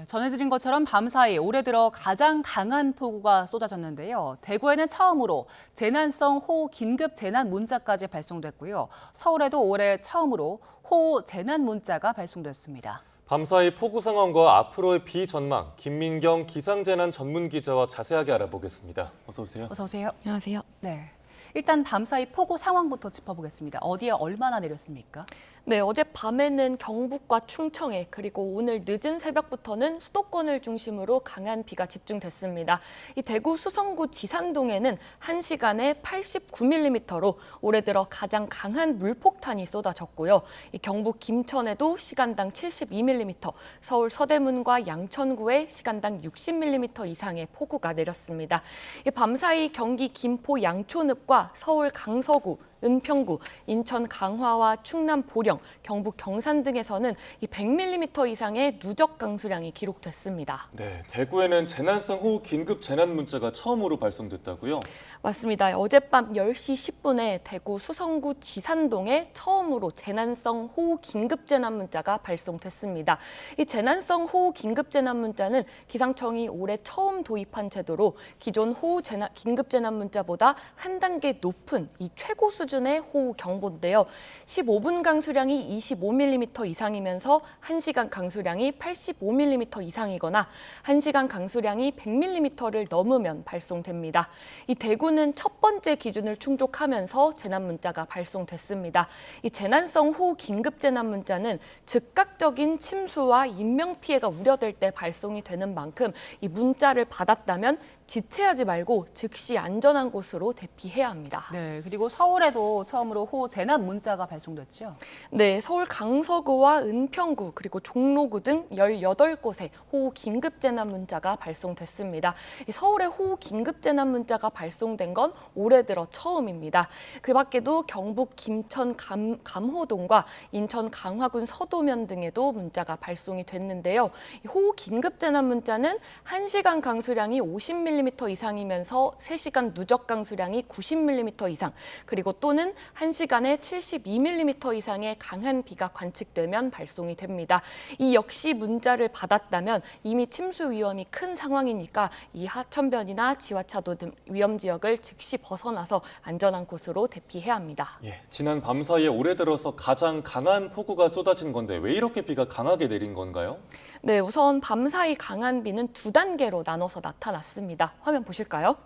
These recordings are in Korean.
전해드린 것처럼 밤사이 올해 들어 가장 강한 폭우가 쏟아졌는데요. 대구에는 처음으로 재난성 호우 긴급 재난 문자까지 발송됐고요. 서울에도 올해 처음으로 호우 재난 문자가 발송됐습니다. 밤사이 폭우 상황과 앞으로의 비 전망, 김민경 기상재난 전문 기자와 자세하게 알아보겠습니다. 어서 오세요. 어서 오세요. 안녕하세요. 네. 일단 밤사이 폭우 상황부터 짚어보겠습니다. 어디에 얼마나 내렸습니까? 네, 어젯밤에는 경북과 충청에 그리고 오늘 늦은 새벽부터는 수도권을 중심으로 강한 비가 집중됐습니다. 이 대구 수성구 지산동에는 1시간에 89mm로 올해 들어 가장 강한 물폭탄이 쏟아졌고요. 이 경북 김천에도 시간당 72mm, 서울 서대문과 양천구에 시간당 60mm 이상의 폭우가 내렸습니다. 이 밤사이 경기 김포 양촌읍과 서울 강서구, 은평구, 인천 강화와 충남 보령, 경북 경산 등에서는 이 100mm 이상의 누적 강수량이 기록됐습니다. 네, 대구에는 재난성 호우 긴급 재난 문자가 처음으로 발송됐다고요? 맞습니다. 어젯밤 10시 10분에 대구 수성구 지산동에 처음으로 재난성 호우 긴급 재난 문자가 발송됐습니다. 이 재난성 호우 긴급 재난 문자는 기상청이 올해 처음 도입한 제도로 기존 호우 긴급 재난 문자보다 한 단계 높은 이 최고 수준의 호우 경보인데요. 15분 강수량이 25mm 이상이면서 1시간 강수량이 85mm 이상이거나 1시간 강수량이 100mm를 넘으면 발송됩니다. 이 대구는 첫 번째 기준을 충족하면서 재난 문자가 발송됐습니다. 이 재난성 호우 긴급 재난 문자는 즉각적인 침수와 인명 피해가 우려될 때 발송이 되는 만큼 이 문자를 받았다면 지체하지 말고 즉시 안전한 곳으로 대피해야 합니다. 네, 그리고 서울에도 처음으로 호우 재난 문자가 발송됐죠? 네, 서울 강서구와 은평구 그리고 종로구 등 18곳에 호우 긴급 재난 문자가 발송됐습니다. 서울에 호우 긴급 재난 문자가 발송된 건 올해 들어 처음입니다. 그 밖에도 경북 김천 감호동과 인천 강화군 서도면 등에도 문자가 발송이 됐는데요. 호우 긴급 재난 문자는 1시간 강수량이 50mm 이상이면서 3시간 누적 강수량이 90mm 이상, 그리고 또는 1시간에 72mm 이상의 강한 비가 관측되면 발송이 됩니다. 이 역시 문자를 받았다면 이미 침수 위험이 큰 상황이니까 이 하천변이나 지하차도 등 위험 지역을 즉시 벗어나서 안전한 곳으로 대피해야 합니다. 예, 지난 밤사이에 올해 들어서 가장 강한 폭우가 쏟아진 건데 왜 이렇게 비가 강하게 내린 건가요? 네, 우선 밤사이 강한 비는 두 단계로 나눠서 나타났습니다. 화면 보실까요?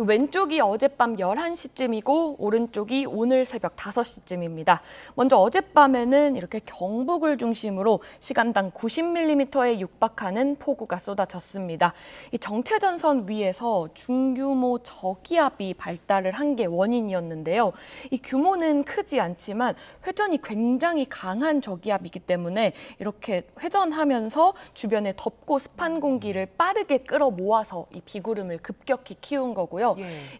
왼쪽이 어젯밤 11시쯤이고 오른쪽이 오늘 새벽 5시쯤입니다. 먼저 어젯밤에는 이렇게 경북을 중심으로 시간당 90mm에 육박하는 폭우가 쏟아졌습니다. 이 정체전선 위에서 중규모 저기압이 발달을 한 게 원인이었는데요. 이 규모는 크지 않지만 회전이 굉장히 강한 저기압이기 때문에 이렇게 회전하면서 주변에 덥고 습한 공기를 빠르게 끌어모아서 이 비구름을 급격히 키운 거고요.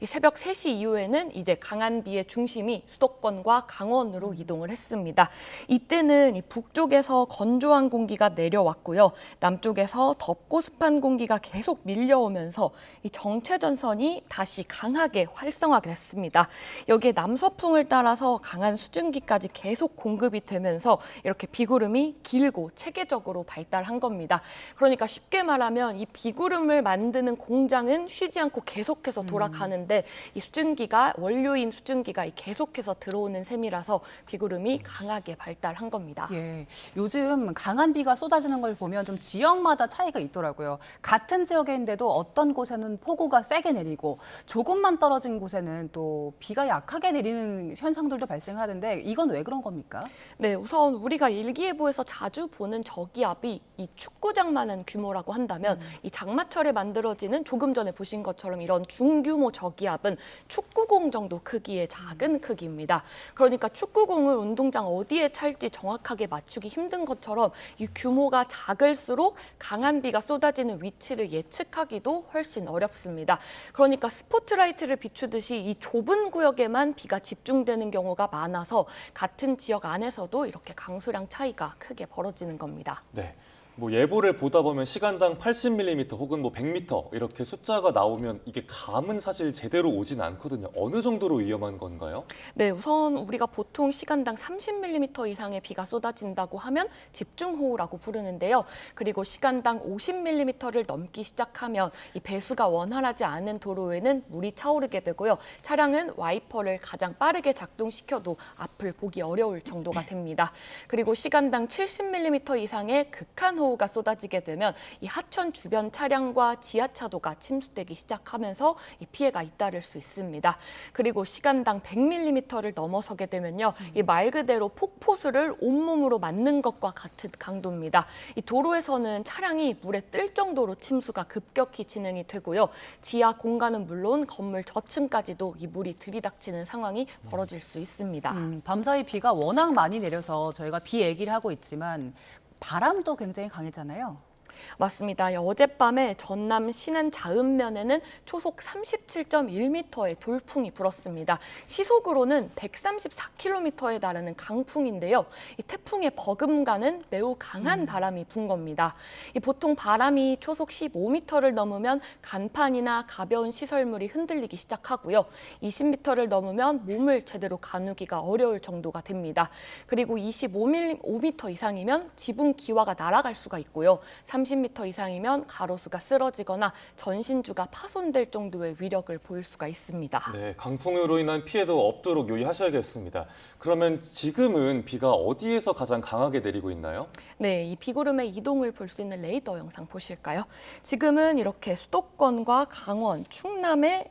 이 새벽 3시 이후에는 이제 강한 비의 중심이 수도권과 강원으로 이동을 했습니다. 이때는 이 북쪽에서 건조한 공기가 내려왔고요. 남쪽에서 덥고 습한 공기가 계속 밀려오면서 이 정체전선이 다시 강하게 활성화됐습니다. 여기에 남서풍을 따라서 강한 수증기까지 계속 공급이 되면서 이렇게 비구름이 길고 체계적으로 발달한 겁니다. 그러니까 쉽게 말하면 이 비구름을 만드는 공장은 쉬지 않고 계속해서 돌아가는데 이 수증기가 원료인 수증기가 계속해서 들어오는 셈이라서 비구름이 강하게 발달한 겁니다. 예, 요즘 강한 비가 쏟아지는 걸 보면 좀 지역마다 차이가 있더라고요. 같은 지역인데도 어떤 곳에는 폭우가 세게 내리고 조금만 떨어진 곳에는 또 비가 약하게 내리는 현상들도 발생하는데 이건 왜 그런 겁니까? 네, 우선 우리가 일기예보에서 자주 보는 저기압이 이 축구장만한 규모라고 한다면 이 장마철에 만들어지는 조금 전에 보신 것처럼 이런 중규모 저기압은 축구공 정도 크기의 작은 크기입니다. 그러니까 축구공을 운동장 어디에 찰지 정확하게 맞추기 힘든 것처럼 이 규모가 작을수록 강한 비가 쏟아지는 위치를 예측하기도 훨씬 어렵습니다. 그러니까 스포트라이트를 비추듯이 이 좁은 구역에만 비가 집중되는 경우가 많아서 같은 지역 안에서도 이렇게 강수량 차이가 크게 벌어지는 겁니다. 네. 뭐 예보를 보다 보면 시간당 80mm 혹은 뭐 100m 이렇게 숫자가 나오면 이게 감은 사실 제대로 오진 않거든요. 어느 정도로 위험한 건가요? 네, 우선 우리가 보통 시간당 30mm 이상의 비가 쏟아진다고 하면 집중호우라고 부르는데요. 그리고 시간당 50mm를 넘기 시작하면 이 배수가 원활하지 않은 도로에는 물이 차오르게 되고요. 차량은 와이퍼를 가장 빠르게 작동시켜도 앞을 보기 어려울 정도가 됩니다. 그리고 시간당 70mm 이상의 극한 호우가 쏟아지게 되면 이 하천 주변 차량과 지하차도가 침수되기 시작하면서 이 피해가 잇따를 수 있습니다. 그리고 시간당 100mm를 넘어서게 되면요, 이 말 그대로 폭포수를 온몸으로 맞는 것과 같은 강도입니다. 이 도로에서는 차량이 물에 뜰 정도로 침수가 급격히 진행이 되고요. 지하 공간은 물론 건물 저층까지도 이 물이 들이닥치는 상황이 벌어질 수 있습니다. 밤사이 비가 워낙 많이 내려서 저희가 비 얘기를 하고 있지만 바람도 굉장히 강했잖아요. 맞습니다. 어젯밤에 전남 신안 자읍면에는 초속 37.1m의 돌풍이 불었습니다. 시속으로는 134km에 달하는 강풍인데요. 이 태풍의 버금가는 매우 강한 바람이 분 겁니다. 보통 바람이 초속 15m를 넘으면 간판이나 가벼운 시설물이 흔들리기 시작하고요. 20m를 넘으면 몸을 제대로 가누기가 어려울 정도가 됩니다. 그리고 25m 이상이면 지붕 기와가 날아갈 수가 있고요. 30m 이상이면 가로수가 쓰러지거나 전신주가 파손될 정도의 위력을 보일 수가 있습니다. 네, 강풍으로 인한 피해도 없도록 유의하셔야겠습니다. 그러면 지금은 비가 어디에서 가장 강하게 내리고 있나요? 네, 이 비구름의 이동을 볼 수 있는 레이더 영상 보실까요? 지금은 이렇게 수도권과 강원, 충남의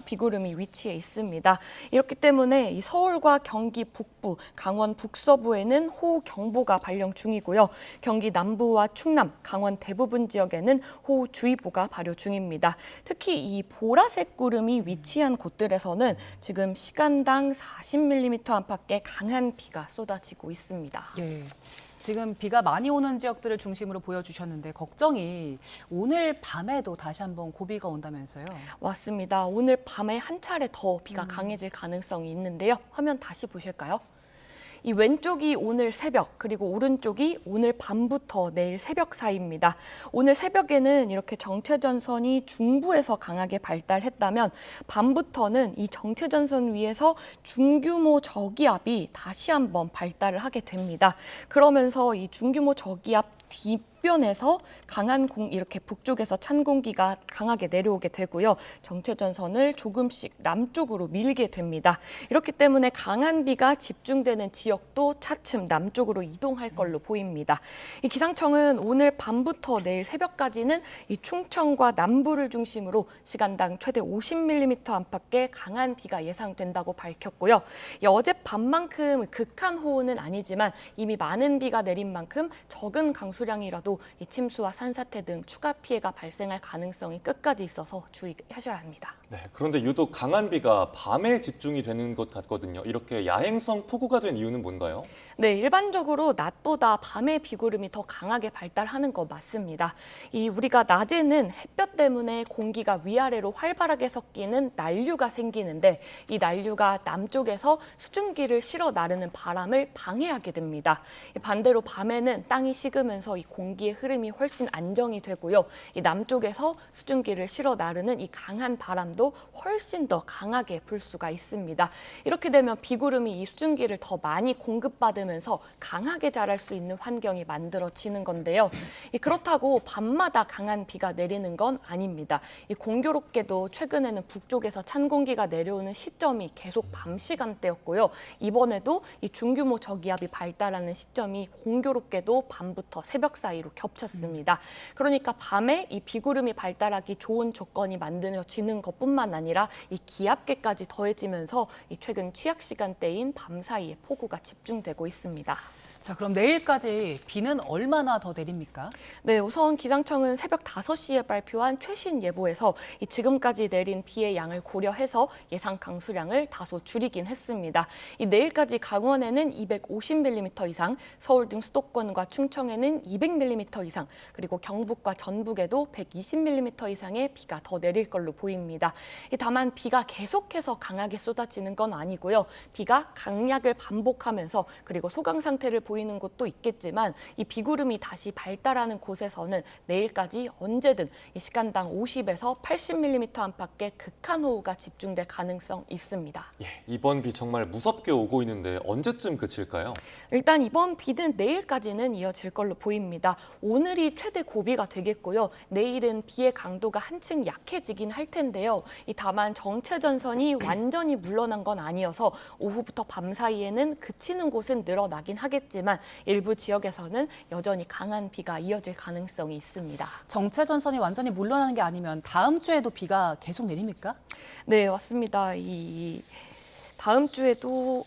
비구름이 위치해 있습니다. 이렇기 때문에 이 서울과 경기 북부, 강원 북서부에는 호우경보가 발령 중이고요. 경기 남부와 충남, 강원 대부분 지역에는 호우주의보가 발효 중입니다. 특히 이 보라색 구름이 위치한 곳들에서는 지금 시간당 40mm 안팎의 강한 비가 쏟아지고 있습니다. 예. 지금 비가 많이 오는 지역들을 중심으로 보여주셨는데 걱정이 오늘 밤에도 다시 한번 고비가 온다면서요? 맞습니다. 오늘 밤에 한 차례 더 비가 강해질 가능성이 있는데요. 화면 다시 보실까요? 이 왼쪽이 오늘 새벽, 그리고 오른쪽이 오늘 밤부터 내일 새벽 사이입니다. 오늘 새벽에는 이렇게 정체전선이 중부에서 강하게 발달했다면 밤부터는 이 정체전선 위에서 중규모 저기압이 다시 한번 발달을 하게 됩니다. 그러면서 이 중규모 저기압 뒷변에서 강한 이렇게 북쪽에서 찬 공기가 강하게 내려오게 되고요. 정체전선을 조금씩 남쪽으로 밀게 됩니다. 이렇기 때문에 강한 비가 집중되는 지역도 차츰 남쪽으로 이동할 걸로 보입니다. 이 기상청은 오늘 밤부터 내일 새벽까지는 이 충청과 남부를 중심으로 시간당 최대 50mm 안팎의 강한 비가 예상된다고 밝혔고요. 어젯밤만큼 극한 호우는 아니지만 이미 많은 비가 내린 만큼 적은 강수량이라도 이 침수와 산사태 등 추가 피해가 발생할 가능성이 끝까지 있어서 주의하셔야 합니다. 네, 그런데 유독 강한 비가 밤에 집중이 되는 것 같거든요. 이렇게 야행성 폭우가 된 이유는 뭔가요? 네, 일반적으로 낮보다 밤에 비구름이 더 강하게 발달하는 거 맞습니다. 우리가 낮에는 햇볕 때문에 공기가 위아래로 활발하게 섞이는 난류가 생기는데 이 난류가 남쪽에서 수증기를 실어 나르는 바람을 방해하게 됩니다. 반대로 밤에는 땅이 식으면서 이 공기의 흐름이 훨씬 안정이 되고요. 이 남쪽에서 수증기를 실어 나르는 이 강한 바람도 훨씬 더 강하게 불 수가 있습니다. 이렇게 되면 비구름이 이 수증기를 더 많이 공급받으면서 강하게 자랄 수 있는 환경이 만들어지는 건데요. 그렇다고 밤마다 강한 비가 내리는 건 아닙니다. 공교롭게도 최근에는 북쪽에서 찬 공기가 내려오는 시점이 계속 밤 시간대였고요. 이번에도 이 중규모 저기압이 발달하는 시점이 공교롭게도 밤부터 새벽 사이로 겹쳤습니다. 그러니까 밤에 이 비구름이 발달하기 좋은 조건이 만들어지는 것뿐만 아니라 이 기압계까지 더해지면서 이 최근 취약 시간대인 밤 사이에 폭우가 집중되고 있습니다. 자, 그럼 내일까지 비는 얼마나 더 내립니까? 네, 우선 기상청은 새벽 5시에 발표한 최신 예보에서 지금까지 내린 비의 양을 고려해서 예상 강수량을 다소 줄이긴 했습니다. 내일까지 강원에는 250mm 이상, 서울 등 수도권과 충청에는 200mm 이상, 그리고 경북과 전북에도 120mm 이상의 비가 더 내릴 걸로 보입니다. 다만 비가 계속해서 강하게 쏟아지는 건 아니고요. 비가 강약을 반복하면서 그리고 소강 상태를 보이는 곳도 있겠지만 이 비구름이 다시 발달하는 곳에서는 내일까지 언제든 이 시간당 50에서 80mm 안팎의 극한호우가 집중될 가능성 있습니다. 예, 이번 비 정말 무섭게 오고 있는데 언제쯤 그칠까요? 일단 이번 비는 내일까지는 이어질 걸로 보입니다. 오늘이 최대 고비가 되겠고요. 내일은 비의 강도가 한층 약해지긴 할 텐데요. 다만 정체 전선이 완전히 물러난 건 아니어서 오후부터 밤 사이에는 그치는 곳은 늘어나긴 하겠지만 일부 지역에서는 여전히 강한 비가 이어질 가능성이 있습니다. 정체 전선이 완전히 물러나는 게 아니면 다음 주에도 비가 계속 내립니까? 네, 맞습니다. 다음 주에도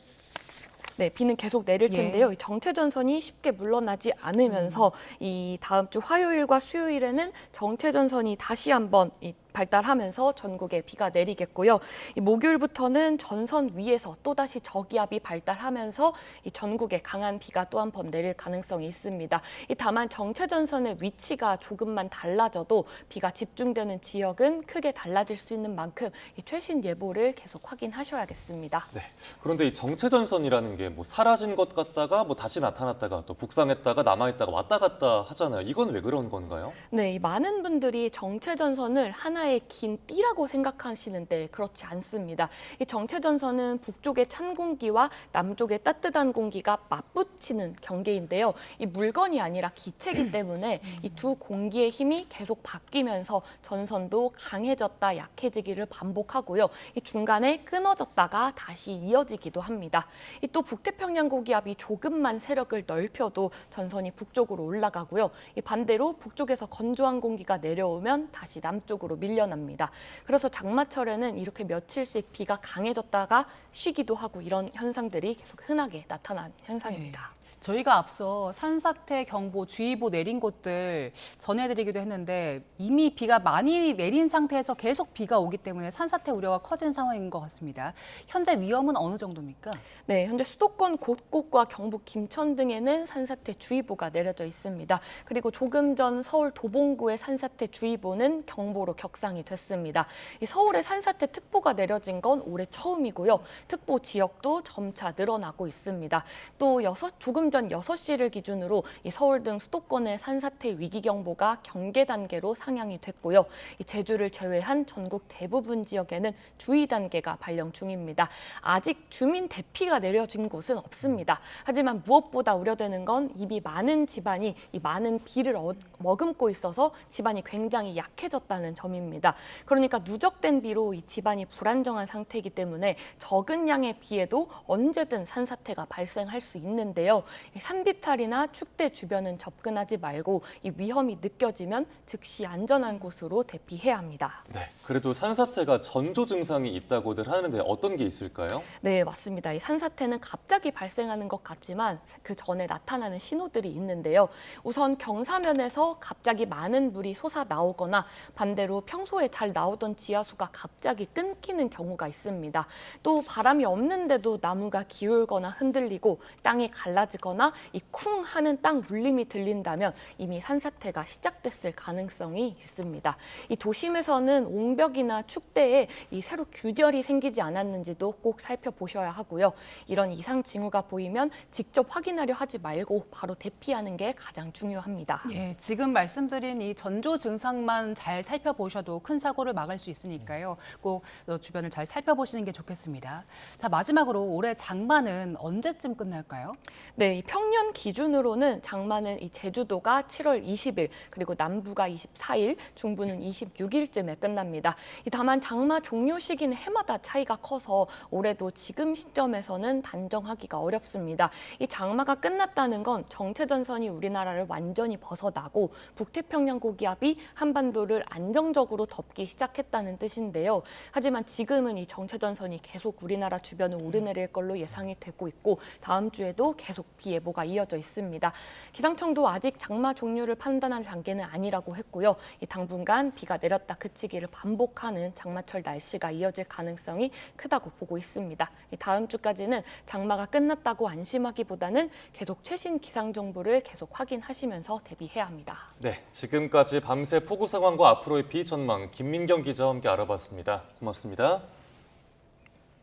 비는 계속 내릴 텐데요. 이 정체 전선이 쉽게 물러나지 않으면서 이 다음 주 화요일과 수요일에는 정체 전선이 다시 한번 발달하면서 전국에 비가 내리겠고요. 이 목요일부터는 전선 위에서 또다시 저기압이 발달하면서 이 전국에 강한 비가 또 한 번 내릴 가능성이 있습니다. 다만 정체 전선의 위치가 조금만 달라져도 비가 집중되는 지역은 크게 달라질 수 있는 만큼 이 최신 예보를 계속 확인하셔야겠습니다. 네. 그런데 이 정체 전선이라는 게 뭐 사라진 것 같다가 뭐 다시 나타났다가 또 북상했다가 남아있다가 왔다 갔다 하잖아요. 이건 왜 그런 건가요? 네, 이 많은 분들이 정체 전선을 하나의 긴 띠라고 생각하시는데 그렇지 않습니다. 이 정체 전선은 북쪽의 찬 공기와 남쪽의 따뜻한 공기가 맞붙이는 경계인데요. 이 물건이 아니라 기체이기 때문에 이 두 공기의 힘이 계속 바뀌면서 전선도 강해졌다 약해지기를 반복하고요. 이 중간에 끊어졌다가 다시 이어지기도 합니다. 또 북태평양 고기압이 조금만 세력을 넓혀도 전선이 북쪽으로 올라가고요. 반대로 북쪽에서 건조한 공기가 내려오면 다시 남쪽으로 밀려납니다. 그래서 장마철에는 이렇게 며칠씩 비가 강해졌다가 쉬기도 하고 이런 현상들이 계속 흔하게 나타나는 현상입니다. 저희가 앞서 산사태 경보, 주의보 내린 곳들 전해드리기도 했는데 이미 비가 많이 내린 상태에서 계속 비가 오기 때문에 산사태 우려가 커진 상황인 것 같습니다. 현재 위험은 어느 정도입니까? 네, 현재 수도권 곳곳과 경북 김천 등에는 산사태 주의보가 내려져 있습니다. 그리고 조금 전 서울 도봉구의 산사태 주의보는 경보로 격상이 됐습니다. 이 서울에 산사태 특보가 내려진 건 올해 처음이고요. 특보 지역도 점차 늘어나고 있습니다. 또 조금 전 6시를 기준으로 이 서울 등 수도권의 산사태 위기경보가 경계 단계로 상향이 됐고요. 이 제주를 제외한 전국 대부분 지역에는 주의 단계가 발령 중입니다. 아직 주민 대피가 내려진 곳은 없습니다. 하지만 무엇보다 우려되는 건 이미 많은 집안이 이 많은 비를 머금고 있어서 집안이 굉장히 약해졌다는 점입니다. 그러니까 누적된 비로 이 집안이 불안정한 상태이기 때문에 적은 양의 비에도 언제든 산사태가 발생할 수 있는데요. 산비탈이나 축대 주변은 접근하지 말고 이 위험이 느껴지면 즉시 안전한 곳으로 대피해야 합니다. 네. 그래도 산사태가 전조 증상이 있다고들 하는데 어떤 게 있을까요? 네, 맞습니다. 이 산사태는 갑자기 발생하는 것 같지만 그 전에 나타나는 신호들이 있는데요. 우선 경사면에서 갑자기 많은 물이 솟아 나오거나 반대로 평소에 잘 나오던 지하수가 갑자기 끊기는 경우가 있습니다. 또 바람이 없는데도 나무가 기울거나 흔들리고 땅이 갈라지거나 이 쿵 하는 땅 울림이 들린다면 이미 산사태가 시작됐을 가능성이 있습니다. 이 도심에서는 옹벽이나 축대에 이 새로 균열이 생기지 않았는지도 꼭 살펴보셔야 하고요. 이런 이상 징후가 보이면 직접 확인하려 하지 말고 바로 대피하는 게 가장 중요합니다. 예, 지금 말씀드린 이 전조 증상만 잘 살펴보셔도 큰 사고를 막을 수 있으니까요. 꼭 주변을 잘 살펴보시는 게 좋겠습니다. 자, 마지막으로 올해 장마는 언제쯤 끝날까요? 네, 이 평년 기준으로는 장마는 이 제주도가 7월 20일, 그리고 남부가 24일, 중부는 26일쯤에 끝납니다. 다만 장마 종료 시기는 해마다 차이가 커서 올해도 지금 시점에서는 단정하기가 어렵습니다. 이 장마가 끝났다는 건 정체 전선이 우리나라를 완전히 벗어나고 북태평양 고기압이 한반도를 안정적으로 덮기 시작했다는 뜻인데요. 하지만 지금은 이 정체 전선이 계속 우리나라 주변을 오르내릴 걸로 예상이 되고 있고 다음 주에도 계속 비 예보가 이어져 있습니다. 기상청도 아직 장마 종료를 판단할 단계는 아니라고 했고요. 당분간 비가 내렸다 그치기를 반복하는 장마철 날씨가 이어질 가능성이 크다고 보고 있습니다. 다음 주까지는 장마가 끝났다고 안심하기보다는 계속 최신 기상 정보를 계속 확인하시면서 대비해야 합니다. 네, 지금까지 밤새 폭우 상황과 앞으로의 비 전망 김민경 기자와 함께 알아봤습니다. 고맙습니다.